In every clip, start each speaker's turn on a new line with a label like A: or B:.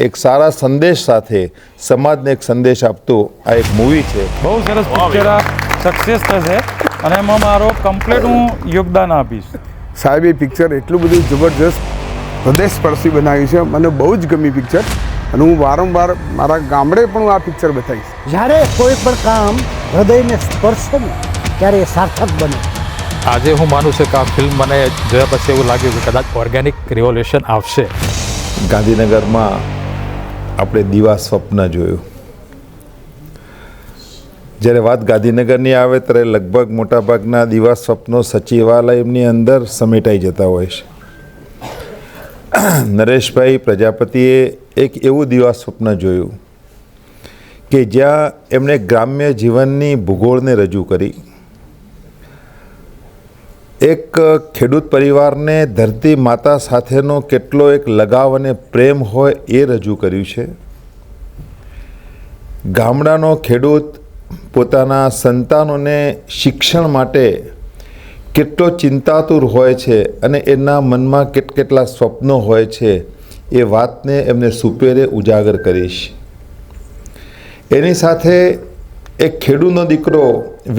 A: એક સારા સંદેશ સાથે સમાજને એક સંદેશ આપતું આ એક મૂવી છે.
B: બહુ સરસ પિક્ચર આ સક્સેસ થશે અને એમાં મારો કમ્પ્લીટ હું યોગદાન આપીશ.
C: સાહેબ, એ પિક્ચર એટલું બધું જબરજસ્ત હૃદયસ્પર્શી બનાવ્યું છે. મને બહુ જ ગમી પિક્ચર અને હું વારંવાર મારા ગામડે પણ હું આ પિક્ચર બતાવીશ.
D: જ્યારે કોઈ પણ કામ હૃદયને સ્પર્શે ને ત્યારે એ સાર્થક બને.
E: આજે હું માનું છું કે આ ફિલ્મ મને જોયા પછી એવું લાગ્યું કે કદાચ ઓર્ગેનિક રિવોલ્યુશન આવશે.
A: ગાંધીનગરમાં આપણે દીવા સ્વપ્ન જોયું. જ્યારે વાત ગાંધીનગરની આવે ત્યારે લગભગ મોટાભાગના દીવા સ્વપ્નો સચિવાલયની અંદર સમેટાઈ જતા હોય છે. નરેશભાઈ પ્રજાપતિએ એક એવું દીવા સ્વપ્ન જોયું કે જ્યાં એમણે ગ્રામ્ય જીવનની ભૂગોળને રજૂ કરી. એક ખેડૂત પરિવારને ધરતી માતા સાથેનો કેટલો એક લગાવ અને પ્રેમ હોય એ રજૂ કર્યું છે. ગામડાનો ખેડૂત પોતાના સંતાનોને શિક્ષણ માટે કેટલો ચિંતાતુર હોય છે અને એના મનમાં કેટલા સ્વપ્નો હોય છે એ વાતને એમને સુપેરે ઉજાગર કરીશ. એની સાથે એક ખેડૂતનો દીકરો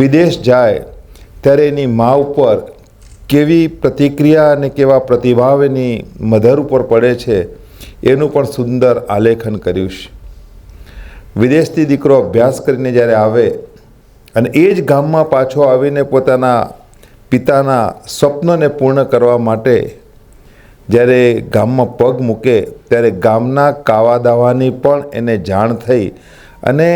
A: વિદેશ જાય ત્યારે એની મા ઉપર કેવી પ્રતિક્રિયા અને કેવા પ્રતિભાવ એની મધર ઉપર પડે છે એનું પણ સુંદર આલેખન કર્યું છે. વિદેશથી દીકરો અભ્યાસ કરીને જ્યારે આવે અને એ જ ગામમાં પાછો આવીને પોતાના પિતાના સ્વપ્નને પૂર્ણ કરવા માટે જ્યારે ગામમાં પગ મૂકે ત્યારે ગામના કાવા દાવાની પણ એને જાણ થઈ અને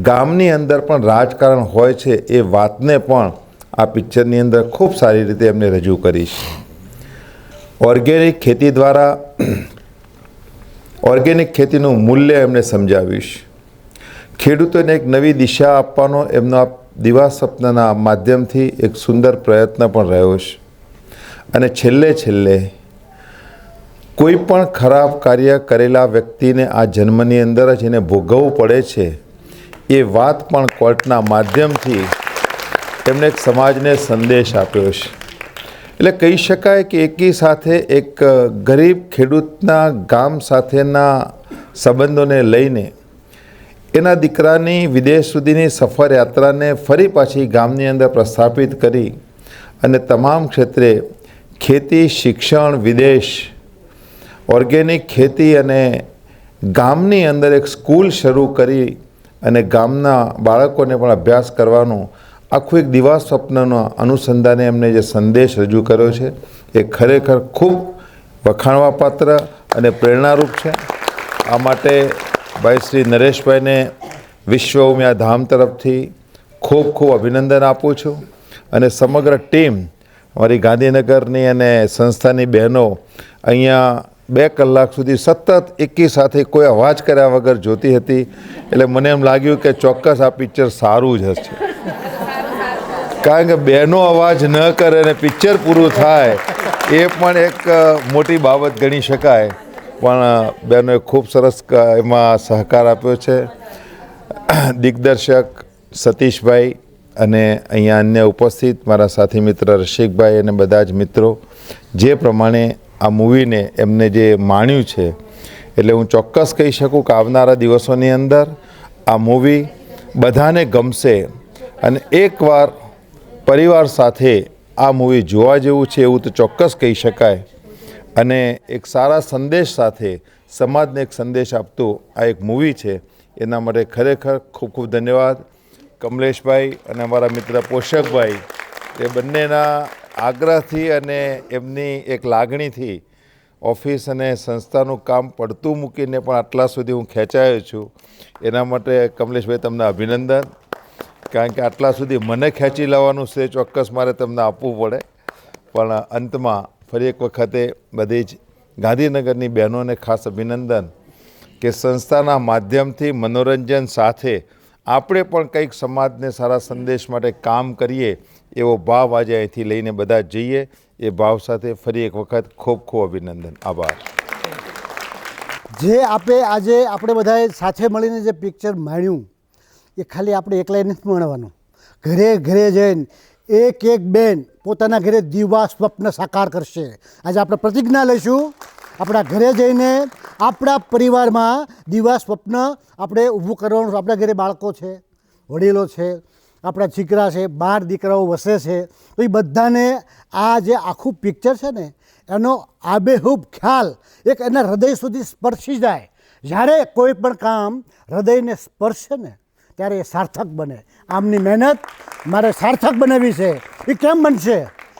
A: ગામની અંદર પણ રાજકારણ હોય છે એ વાતને પણ આ પિક્ચરની અંદર ખૂબ સારી રીતે એમને રજૂ કરીશ. ઓર્ગેનિક ખેતી દ્વારા ઓર્ગેનિક ખેતીનું મૂલ્ય એમને સમજાવીશ. ખેડૂતોને એક નવી દિશા આપવાનો એમનો આ દીવા સ્વપ્નના માધ્યમથી એક સુંદર પ્રયત્ન પણ રહ્યો છે. અને છેલ્લે કોઈ પણ ખરાબ કાર્ય કરેલા વ્યક્તિને આ જન્મની અંદર જ એને ભોગવવું પડે છે એ વાત પણ કોર્ટના માધ્યમથી એમણે એક સમાજને સંદેશ આપ્યો છે. એટલે કહી શકાય કે એકી સાથે એક ગરીબ ખેડૂતના ગામ સાથેના સંબંધોને લઈને એના દીકરાની વિદેશ સુધીની સફર યાત્રાને ફરી પાછી ગામની અંદર પ્રસ્થાપિત કરી અને તમામ ક્ષેત્રે ખેતી, શિક્ષણ, વિદેશ, ઓર્ગેનિક ખેતી અને ગામની અંદર એક સ્કૂલ શરૂ કરી અને ગામના બાળકોને પણ અભ્યાસ કરવાનું આખું એક દીવા સ્વપ્નનો અનુસંધાને એમને જે સંદેશ રજૂ કર્યો છે એ ખરેખર ખૂબ વખાણવાપાત્ર અને પ્રેરણારૂપ છે. આ માટે ભાઈ શ્રી નરેશભાઈને વિશ્વ ઉમિયા ધામ તરફથી ખૂબ ખૂબ અભિનંદન આપું છું અને સમગ્ર ટીમ અમારી ગાંધીનગરની અને સંસ્થાની બહેનો અહીંયા 2 કલાક સુધી સતત એકી સાથે કોઈ અવાજ કર્યા વગર જોતી હતી. એટલે મને એમ લાગ્યું કે ચોક્કસ આ પિક્ચર સારું જ હશે, કારણ કે બહેનો અવાજ ન કરે અને પિક્ચર પૂરું થાય એ પણ એક મોટી બાબત ગણી શકાય. પણ બહેનોએ ખૂબ સરસ એમાં સહકાર આપ્યો છે. દિગ્દર્શક સતીશભાઈ અને અહીંયા અન્ય ઉપસ્થિત મારા સાથી મિત્ર રસિકભાઈ અને બધા જ મિત્રો જે પ્રમાણે આ મૂવીને એમને જે માણ્યું છે એટલે હું ચોક્કસ કહી શકું કે આવનારા દિવસોની અંદર આ મૂવી બધાને ગમશે અને એકવાર પરિવાર સાથે આ મૂવી જોવા જેવું છે એવું તો ચોક્કસ કહી શકાય. અને એક સારા સંદેશ સાથે સમાજને એક સંદેશ આપતું આ એક મૂવી છે. એના માટે ખરેખર ખૂબ ખૂબ ધન્યવાદ કમલેશભાઈ અને અમારા મિત્ર પોષકભાઈ. એ બંનેના આગ્રહથી અને એમની એક લાગણીથી ઓફિસ અને સંસ્થાનું કામ પડતું મૂકીને પણ આટલા સુધી હું ખેંચાયો છું. એના માટે કમલેશભાઈ તમને અભિનંદન, કારણ કે આટલા સુધી મને ખેંચી લાવવાનું શ્રેય ચોક્કસ મારે તમને આપવું પડે. પણ અંતમાં ફરી એક વખતે બધી જ ગાંધીનગરની બહેનોને ખાસ અભિનંદન કે સંસ્થાના માધ્યમથી મનોરંજન સાથે આપણે પણ કંઈક સમાજને સારા સંદેશ માટે કામ કરીએ એવો ભાવ આજે અહીંથી લઈને બધા જઈએ. એ ભાવ સાથે ફરી એક વખત ખૂબ ખૂબ અભિનંદન. આભાર.
D: જે આજે આપણે બધાએ સાથે મળીને જે પિક્ચર માણ્યું એ ખાલી આપણે એકલાય નથી માણવાનું. ઘરે ઘરે જઈને એક બેન પોતાના ઘરે દીવા સ્વપ્ન સાકાર કરશે. આજે આપણે પ્રતિજ્ઞા લઈશું આપણા ઘરે જઈને આપણા પરિવારમાં દીવા સ્વપ્ન આપણે ઊભું કરવાનું છે. આપણા ઘરે બાળકો છે, વડીલો છે, આપણા દીકરા છે, 12 દીકરાઓ વસે છે, તો એ બધાને આ જે આખું પિક્ચર છે ને એનો આબેહૂબ ખ્યાલ એક એના હૃદય સુધી સ્પર્શી જાય. જ્યારે કોઈ પણ કામ હૃદયને સ્પર્શે ને ત્યારે એ સાર્થક બને. આમની મહેનત મારે સાર્થક બનાવી છે. એ કેમ બનશે?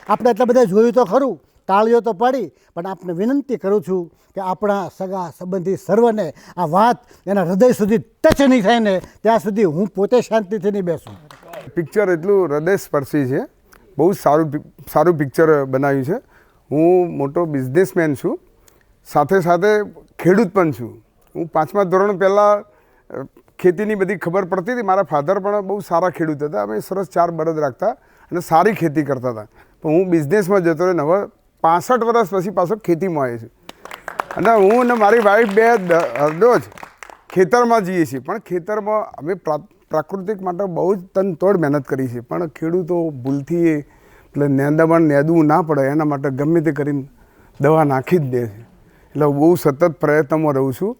D: આપણે એટલા બધા જોયું તો ખરું, તાળીઓ તો પાડી, પણ આપને વિનંતી કરું છું કે આપણા સગા સંબંધી સર્વને આ વાત એના હૃદય સુધી ટચ નહીં થાય ને ત્યાં સુધી હું પોતે શાંતિથી નહીં બેસું.
C: પિક્ચર એટલું હૃદયસ્પર્શી છે, બહુ સારું પિક્ચર બનાવ્યું છે. હું મોટો બિઝનેસમેન છું, સાથે સાથે ખેડૂત પણ છું. હું 5મા ધોરણ પહેલાં ખેતીની બધી ખબર પડતી હતી. મારા ફાધર પણ બહુ સારા ખેડૂત હતા. અમે સરસ 4 બળદ રાખતા અને સારી ખેતી કરતા હતા. પણ હું બિઝનેસમાં જતો રહ્યો. હવે 65 વર્ષ પછી પાછો ખેતીમાં આવ્યો છું. અને હું અને મારી વાઈફ બે દરરોજ ખેતરમાં જઈએ છીએ. પણ ખેતરમાં અમે પ્રાકૃતિક માટે બહુ જ તનતોડ મહેનત કરી છે. પણ ખેડૂતો ભૂલથી એટલે નેંદામણ નેદવું ના પડે એના માટે ગમે તે કરીને દવા નાખી જ દે છે. એટલે બહુ સતત પ્રયત્નમાં રહું છું.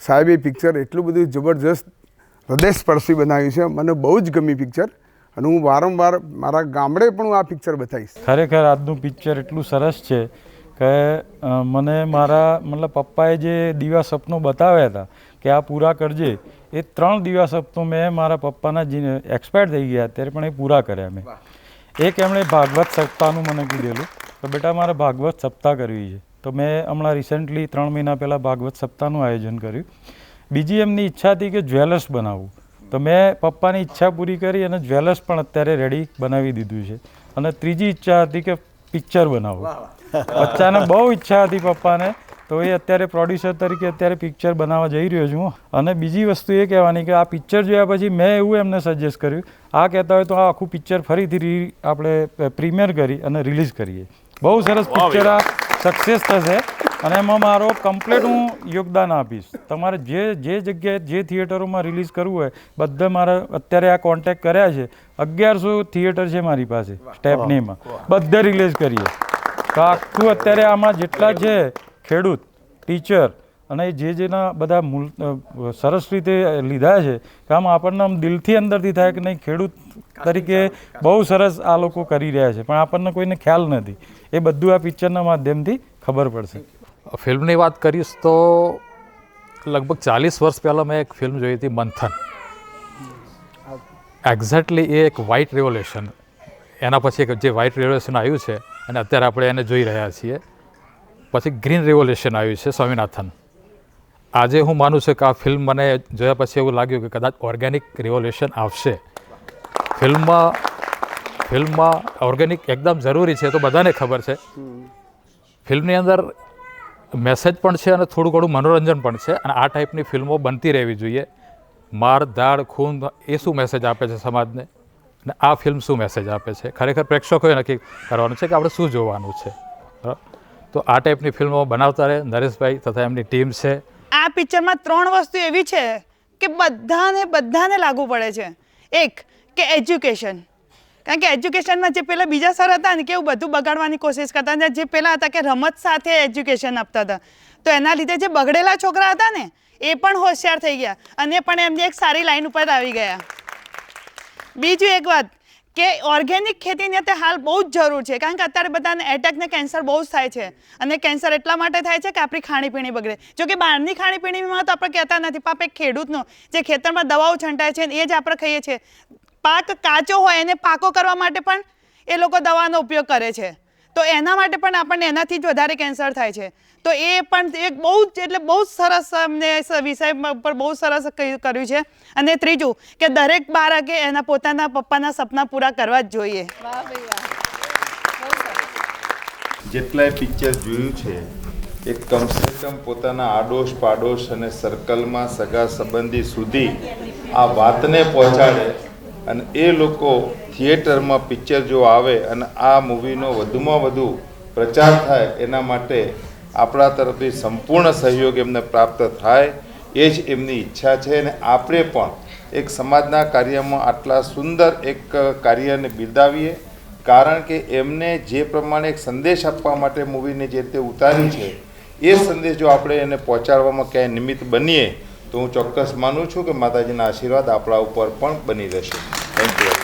C: સાહેબે પિક્ચર એટલું બધું જબરજસ્ત હૃદયસ્પર્શી બનાવ્યું છે. મને બહુ જ ગમી પિક્ચર અને હું વારંવાર મારા ગામડે પણ હું આ પિક્ચર બતાવીશ.
B: ખરેખર આજનું પિક્ચર એટલું સરસ છે કે મને મારા મતલબ પપ્પાએ જે દીવા સપનો બતાવ્યા હતા કે આ પૂરા કરજે, એ 3 દીવા સપનો મેં મારા પપ્પાના જે એક્સપાયર થઈ ગયા ત્યારે પણ એ પૂરા કર્યા મેં. એક એમણે ભાગવત સપ્તાહનું મને કીધેલું તો બેટા મારે ભાગવત સપ્તાહ કરવી છે, તો મેં હમણાં રિસેન્ટલી 3 મહિના પહેલાં ભાગવત સપ્તાહનું આયોજન કર્યું. બીજી એમની ઈચ્છા હતી કે જ્વેલર્સ બનાવવું, તો મેં પપ્પાની ઈચ્છા પૂરી કરી અને જ્વેલર્સ પણ અત્યારે રેડી બનાવી દીધું છે. અને ત્રીજી ઈચ્છા હતી કે પિક્ચર બનાવવું. બચ્ચાને બહુ ઈચ્છા હતી પપ્પાને, તો એ અત્યારે પ્રોડ્યુસર તરીકે અત્યારે પિક્ચર બનાવવા જઈ રહ્યો છું. અને બીજી વસ્તુ એ કહેવાની કે આ પિક્ચર જોયા પછી મેં એવું એમને સજેસ્ટ કર્યું, આ કહેતા હોય તો આ આખું પિક્ચર ફરીથી આપણે પ્રીમિયર કરી અને રિલીઝ કરીએ. બહુ સરસ પિક્ચર આ સક્સેસ થશે અને એમાં મારો કમ્પ્લીટ હું યોગદાન આપીશ. તમારે જે જગ્યાએ જે થિયેટરોમાં રિલીઝ કરવું હોય બધા મારા અત્યારે આ કોન્ટેક્ટ કર્યા છે. 1100 થિયેટર છે મારી પાસે સ્ટેપનીમાં, બધે રિલીઝ કરીએ. તો આખું અત્યારે આમાં જેટલા છે ખેડૂત, ટીચર અને જેના બધા સરસ રીતે લીધા છે કે આમ આપણને આમ દિલથી અંદરથી થાય કે નહીં ખેડૂત તરીકે બહુ સરસ આ લોકો કરી રહ્યા છે, પણ આપણને કોઈને ખ્યાલ નથી. એ બધું આ પિક્ચરના માધ્યમથી ખબર પડશે.
E: ફિલ્મની વાત કરીશ તો લગભગ 40 વર્ષ પહેલાં મેં એક ફિલ્મ જોઈ હતી, મંથન. એક્ઝેક્ટલી એ એક વ્હાઇટ રેવોલ્યુશન, એના પછી એક જે વ્હાઇટ રેવોલ્યુશન આવ્યું છે અને અત્યારે આપણે એને જોઈ રહ્યા છીએ. પછી ગ્રીન રેવોલ્યુશન આવ્યું છે સ્વામિનાથન. આજે હું માનું છું કે આ ફિલ્મ મને જોયા પછી એવું લાગ્યું કે કદાચ ઓર્ગેનિક રેવોલ્યુશન આવશે. ફિલ્મમાં ઓર્ગેનિક એકદમ જરૂરી છે તો બધાને ખબર છે. ફિલ્મની અંદર મેસેજ પણ છે અને થોડું ઘણું મનોરંજન પણ છે અને આ ટાઈપની ફિલ્મો બનતી રહેવી જોઈએ. માર દાળ ખૂન એ શું મેસેજ આપે છે સમાજને અને આ ફિલ્મ શું મેસેજ આપે છે, ખરેખર પ્રેક્ષકોએ નક્કી કરવાનું છે કે આપણે શું જોવાનું છે. તો આ ટાઈપની ફિલ્મો બનાવતા રહે નરેશભાઈ તથા એમની ટીમ છે.
F: આ પિક્ચરમાં 3 વસ્તુ એવી છે કે બધાને લાગુ પડે છે. એક કે એજ્યુકેશન, કારણ કે એજ્યુકેશનમાં જે પેલા બીજા સર હતા ને કે એવું બધું બગાડવાની કોશિશ કરતા હતા, જે પેલા હતા કે રમત સાથે એજ્યુકેશન આપતા હતા, તો એના લીધે જે બગડેલા છોકરા હતા ને એ પણ હોશિયાર થઈ ગયા અને પણ એમની એક સારી લાઈન ઉપર આવી ગયા. બીજું એક વાત કે ઓર્ગેનિક ખેતીની અત્યારે હાલ બહુ જ જરૂર છે, કારણ કે અત્યારે બધાને એટેક ને કેન્સર બહુ જ થાય છે અને કેન્સર એટલા માટે થાય છે કે આપણી ખાણીપીણી બગડે. જો કે બહારની ખાણીપીણીમાં તો આપણે કહેતા નથી, પાપ એક ખેડૂતનો જે ખેતરમાં દવાઓ છંટાય છે એ જ આપણે ખાઈએ છીએ. પાક કાચો હોય એને પાકો કરવા માટે પણ એ લોકો દવાનો ઉપયોગ કરે છે, તો એના માટે પણ આપણને એનાથી જ વધારે કેન્સર થાય છે. તો એ પણ એક બહુ જ એટલે બહુ સરસ અમને વિષય પર બહુ સરસ કર્યું છે. અને ત્રીજું કે દરેક બાળકે એના પોતાના પપ્પાના સપના પૂરા કરવા જ જોઈએ.
A: જેટલાય પિક્ચર જોયું છે એ કમસે કમ પોતાના આડોશ પાડોશ અને સર્કલમાં સગા સંબંધી સુધી આ વાતને પહોંચાડે અને એ લોકો થિયેટરમાં પિક્ચર જો આવે અને આ મૂવીનો વધુમાં વધુ પ્રચાર થાય એના માટે આપણા તરફથી સંપૂર્ણ સહયોગ એમને પ્રાપ્ત થાય એ જ એમની ઈચ્છા છે. અને આપણે પણ એક સમાજના કાર્યમાં આટલા સુંદર એક કાર્યને બિરદાવીએ, કારણ કે એમને જે પ્રમાણે એક સંદેશ આપવા માટે મૂવીને જે રીતે ઉતારી છે એ સંદેશ જો આપણે એને પહોંચાડવામાં ક્યાંય નિમિત્ત બનીએ તો હું ચોક્કસ માનું છું કે માતાજીના આશીર્વાદ આપણા ઉપર પણ બની રહેશે. Thank you.